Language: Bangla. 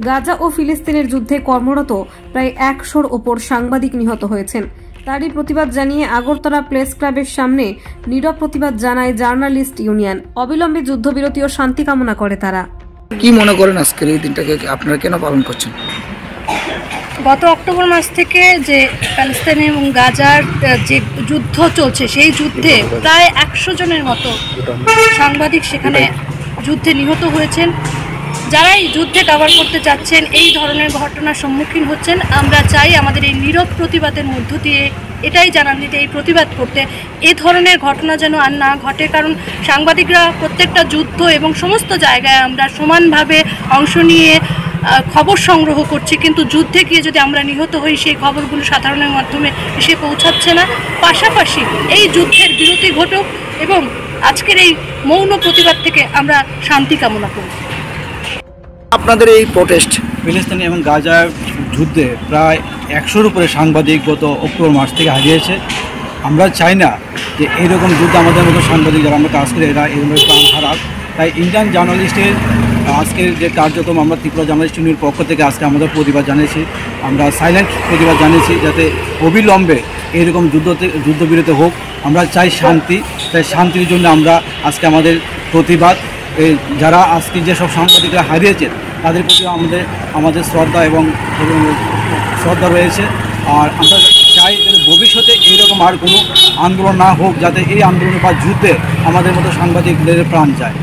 গাজা ও ফিলিস্তিনের যুদ্ধে কর্মরত প্রায় 100-র ওপর সাংবাদিক নিহত হয়েছেন। তারই প্রতিবাদ জানিয়ে আগরতলা প্রেস ক্লাবের সামনে নীরব প্রতিবাদ জানায় জার্নালিস্ট ইউনিয়ন। অবিলম্বে যুদ্ধবিরতি ও শান্তি কামনা করে তারা। কি মনে করেন আজকের এই দিনটাকে আপনারা কেন পালন করছেন? গত অক্টোবর মাস থেকে যে প্যালেস্তাইন এবং গাজার যে যুদ্ধ চলছে, সেই যুদ্ধে প্রায় 100 জনের মতো সাংবাদিক সেখানে যুদ্ধে নিহত হয়েছেন। যারাই যুদ্ধে কভার করতে চাচ্ছেন, এই ধরনের ঘটনার সম্মুখীন হচ্ছেন, আমরা চাই আমাদের এই নীরব প্রতিবাদের মধ্য দিয়ে এটাই জানান দিতে, এই প্রতিবাদ করতে, এ ধরনের ঘটনা যেন আর না ঘটে। কারণ সাংবাদিকরা প্রত্যেকটা যুদ্ধ এবং সমস্ত জায়গায় আমরা সমানভাবে অংশ নিয়ে খবর সংগ্রহ করছি, কিন্তু যুদ্ধে গিয়ে যদি আমরা নিহত হই, সেই খবরগুলো সাধারণের মাধ্যমে এসে পৌঁছাচ্ছে না। পাশাপাশি এই যুদ্ধের বিরতি ঘটুক এবং আজকের এই মৌন প্রতিবাদ থেকে আমরা শান্তি কামনা করি। আপনাদের এই প্রোটেস্ট ফিলিস্তিন এবং গাজার যুদ্ধে প্রায় 100-র উপরে সাংবাদিক গত অক্টোবর মাস থেকে হারিয়েছে। আমরা চাই না যে এইরকম যুদ্ধ আমাদের মতো সাংবাদিক যারা আমরা কাজ করি এরা এরকম প্রাণ হারাক। তাই ইন্ডিয়ান জার্নালিস্টের আজকের যে কার্যক্রম, আমরা ত্রিপুরা জার্নালিস্ট ইউনিয়নের পক্ষ থেকে আজকে আমাদের প্রতিবাদ জানিয়েছি। আমরা সাইলেন্ট প্রতিবাদ জানিয়েছি যাতে অবিলম্বে এইরকম যুদ্ধবিরতি হোক। আমরা চাই শান্তি, তাই শান্তির জন্য আমরা আজকে আমাদের প্রতিবাদ। যারা আজকে যেসব সাংবাদিকরা হারিয়েছেন তাদের প্রতি আমাদের শ্রদ্ধা এবং শ্রদ্ধা রয়েছে। আর আমরা চাই যে ভবিষ্যতে এইরকম আর কোনো আন্দোলন না হোক, যাতে এই আন্দোলন বা যুদ্ধে আমাদের মতো সাংবাদিকদের প্রাণ যায়।